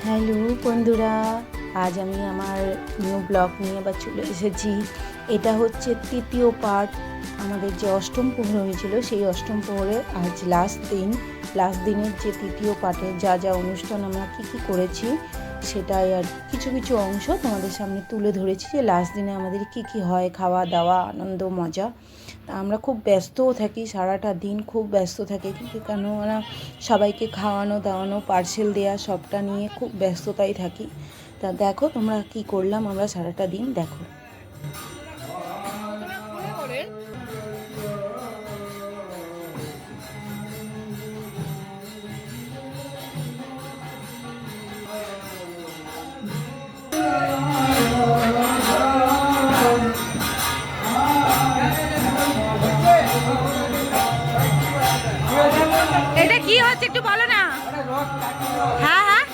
Hello বন্ধুরা, আজ আমি আমার নিউ ব্লগ নিয়ে আবার চলে এসেছি। এটা হচ্ছে তৃতীয় পার্ট। আমাদের যে অষ্টম প্রহর হয়েছিল সেই অষ্টম প্রহরের আজ লাস্ট দিনের যে তৃতীয় পার্টের যা যা অনুষ্ঠান আমরা কী করেছি সেটাই আর কিছু কিছু অংশ তোমাদের সামনে তুলে ধরেছি, যে লাস্ট দিনে আমাদের কী হয়, খাওয়া দাওয়া, আনন্দ, মজা। তা আমরা খুব ব্যস্তও থাকি, সারাটা দিন খুব ব্যস্ত থাকি, কেননা সবাইকে খাওয়ানো দাওয়ানো, পার্সেল দেওয়া, সবটা নিয়ে খুব ব্যস্ততায় থাকি। তা দেখো তোমরা কি করলাম আমরা সারাটা দিন, দেখো। এটা কি হচ্ছে একটু বলো না। হ্যাঁ হ্যাঁ,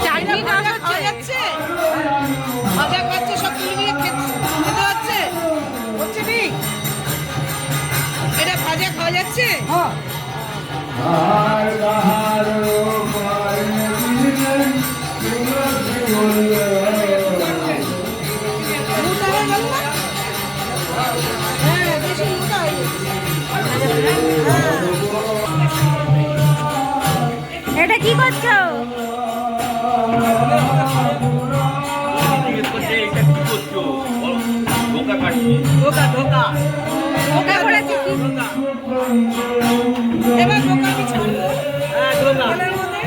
চাটনি রস হচ্ছে, মজা করছে, সব তুলে নিয়ে খেতে হচ্ছে, হচ্ছে নি এটা ভাজা খাওয়া যাচ্ছে। এটা কি করছো? ধোকা করেছি কি? এবার ধোকা আমি ছাড়বো। তেলের মধ্যে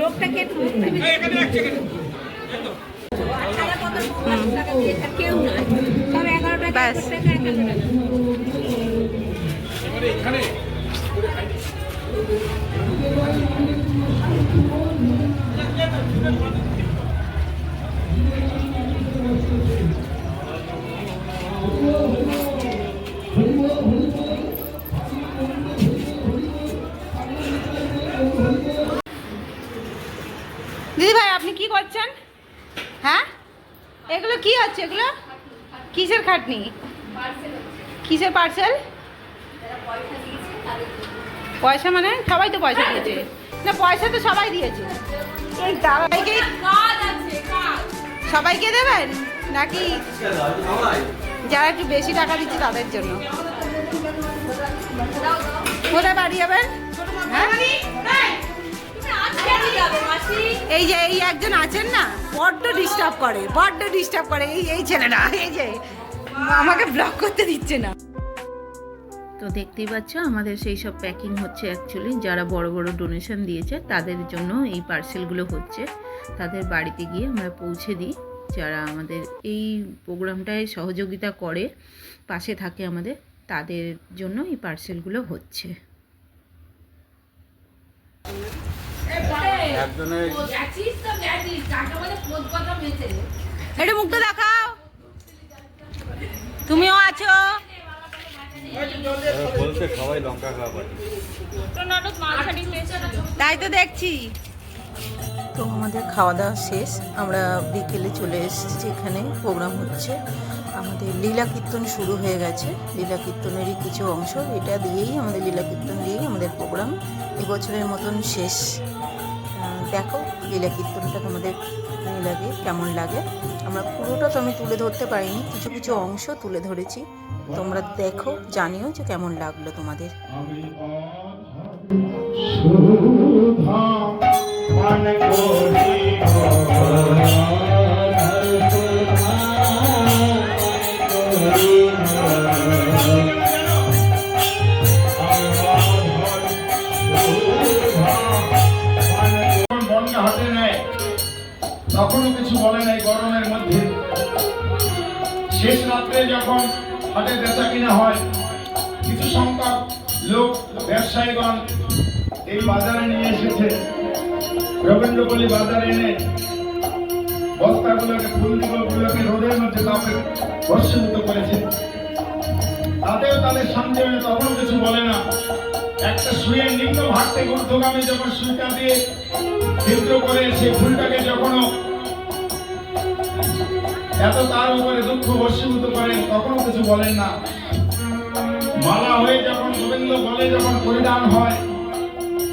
লোকটাকে টাকা দিয়ে আর কেউ নয়, সব 11 টাকা ব্যাস। 11 টাকা 11 টাকা। দিদি ভাই আপনি কি করছেন? হ্যাঁ, এগুলো কি হচ্ছে? এগুলো কিসের খাটনি? কিসের পার্সেল? পয়সা মানে সবাই তো পয়সা দিয়েছে না, পয়সা তো সবাই দিয়েছে। এই সবাইকে সবাইকে দেবেন নাকি যারা একটু বেশি টাকা দিচ্ছে তাদের জন্য? কোথায় বাড়ি যাবেন? হ্যাঁ, এই যে এই একজন আছেন না, বড্ড ডিস্টার্ব করে এই ছেলেটা, এই যে আমাকে ব্লক করতে দিচ্ছে না। তো দেখতেই পাচ্ছ আমাদের সেই সব প্যাকিং হচ্ছে। অ্যাকচুয়ালি যারা বড় বড় ডোনেশন দিয়েছে তাদের জন্য এই পার্সেলগুলো হচ্ছে, তাদের বাড়িতে গিয়ে আমরা পৌঁছে দিই। যারা আমাদের এই প্রোগ্রামটায় সহযোগিতা করে, পাশে থাকে আমাদের, তাদের জন্য এই পার্সেলগুলো হচ্ছে। একটু মুখটা দেখাও, তুমিও আছো। বলতে সবাই লঙ্কা খাওয়া পারে। তাই তো দেখছি। তো আমাদের খাওয়া দাওয়া শেষ, আমরা বিকেলে চলে এসেছি। এখানে প্রোগ্রাম হচ্ছে, আমাদের লীলা কীর্তন শুরু হয়ে গেছে। লীলা কীর্তনেরই কিছু অংশ, এটা দিয়েই আমাদের লীলা কীর্তন দিয়েই আমাদের প্রোগ্রাম এবছরের মতন শেষ। দেখো লীলা কীর্তনটা তোমাদের লাগে কেমন লাগে। আমরা পুরোটা তো আমি তুলে ধরতে পারিনি, কিছু কিছু অংশ তুলে ধরেছি। তোমরা দেখো, জানিও যে কেমন লাগলো তোমাদের। বন্যা হাতে নেয় তখনও কিছু বলে নাই। গরমের মধ্যে শেষ রাত্রে যখন হাটে বেচা কিনা হয়, কিছু সংখ্যক লোক ব্যবসায়ীগণ এই বাজারে নিয়ে এসেছে। রবীন্দ্রপল্লী বাজারে এনে বস্তাগুলোকে, ফুলগুলোকে রোদের মধ্যে তাপে বর্ষীভূত করেছে। তাতেও তাদের সামনে তখন কিছু বলে না। একটা সুইয়ের নিম্ন ভাগ থেকে ঊর্ধ্বগামী যখন সুইটা দিয়ে ছিদ্র করে সেই ফুলটাকে যখনও এত তার উপরে দুঃখ বর্ষীভূত করেন, তখনও কিছু বলেন না। মালা হয়ে যখন গোবিন্দ বলে যখন পরিধান হয়,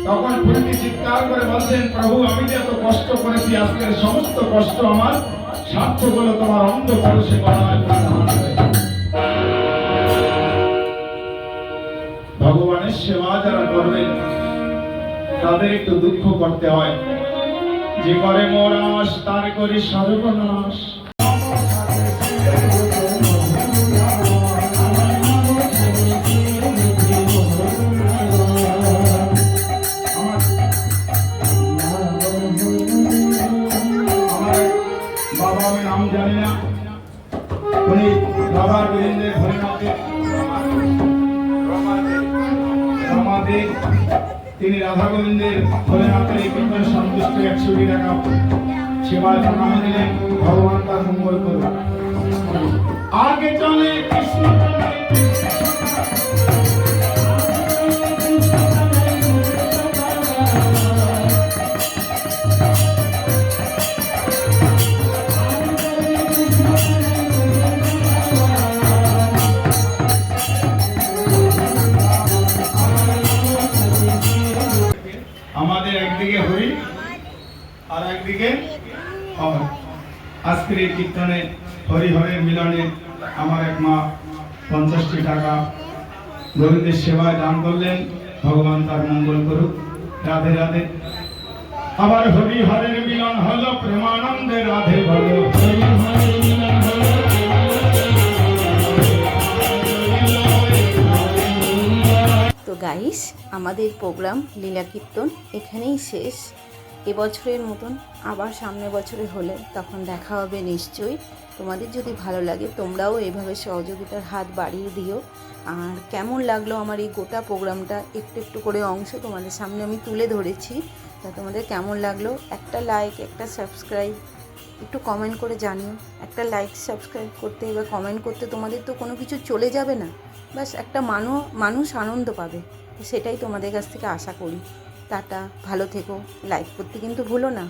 তখন ফুলটি চিৎকার করে বলছেন, প্রভু আমি যে এত কষ্ট করেছি, আজকের সমস্ত কষ্ট আমার সার্থক হলো তোমার অন্ধ পরশে গলায় পরিধান হয়ে। ভগবানের সেবা যারা করবেন তাদের একটু দুঃখ করতে হয়। যে করে মোরাস তার করি সর্বনাশ। বাবা আমি নাম জানি না, উনি বাবার বীরেন্দ্র ভোলেনাথের আমাদের, তিনি রাধা গোবিন্দের ভোলেনাথের এই কৃপায় সন্তুষ্ট 120 টাকা সেবায় প্রণাম দিলেন। ভগবান তার মঙ্গল করুন। আগে চলে কৃষ্ণ আমাদের একদিকে হরি আর একদিকে হর। আজকের এই কীর্তনে হরিহরের মিলনে আমার এক মা 50টি টাকা গোবিন্দের সেবায় দান করলেন। ভগবান তার মঙ্গল করুক। রাধে রাধে। আবার হরিহরের মিলন হলো প্রেমানন্দে, রাধে বলো হরিহরের মিলন হলো। তো গাইস, আমাদের প্রোগ্রাম লীলা কীর্তন এখানেই শেষ। এবছরের মতন আবার সামনের বছরে হলে তখন দেখা হবে নিশ্চয়ই। তোমাদের যদি ভালো লাগে তোমরাও এইভাবে সহযোগিতার হাত বাড়িয়ে দিও। আর কেমন লাগলো আমার এই গোটা প্রোগ্রামটা, একটু একটু করে অংশ তোমাদের সামনে আমি তুলে ধরেছি। তা তোমাদের কেমন লাগলো একটা লাইক, একটা সাবস্ক্রাইব, একটু কমেন্ট করে জানিও। একটা লাইক সাবস্ক্রাইব করতে বা কমেন্ট করতে তোমাদের তো কোনো কিছু চলে যাবে না, ব্যাস একটা মানুষ আনন্দ পাবে। তো সেটাই তোমাদের কাছ থেকে আশা করি। টাটা, ভালো থেকো, লাইক করতে কিন্তু ভুলো না।